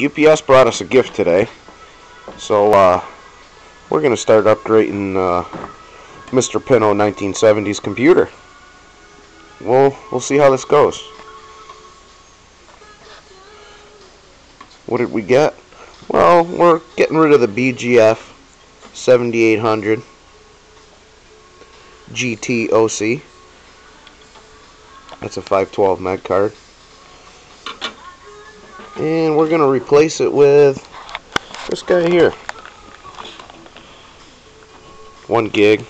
UPS brought us a gift today, so we're going to start upgrading Mr. Pinto 1970s computer. We'll see how this goes. What did we get? Well, we're getting rid of the BGF 7800 GTOC. That's a 512 meg card. And we're going to replace it with this guy here. 1 gig.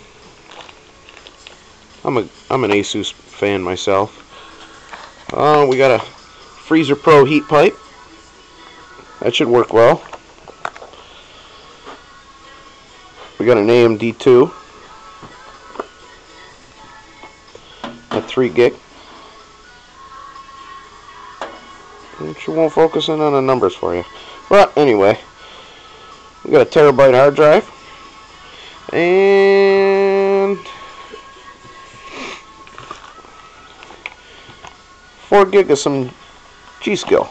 I'm an Asus fan myself. We got a Freezer Pro heat pipe. That should work well. We got an AMD2 at 3 gig. She won't focus in on the numbers for you. But anyway, we got a terabyte hard drive and 4 gig of some G-Skill.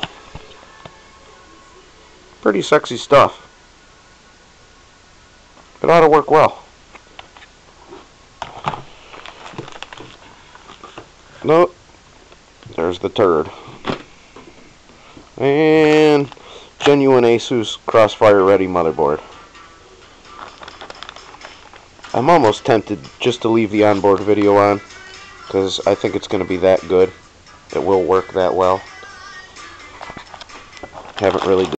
Pretty sexy stuff. It ought to work well. Nope. There's the turd. And genuine Asus Crossfire ready motherboard. I'm almost tempted just to leave the onboard video on, because I think it's going to be that good. It will work that well. Haven't really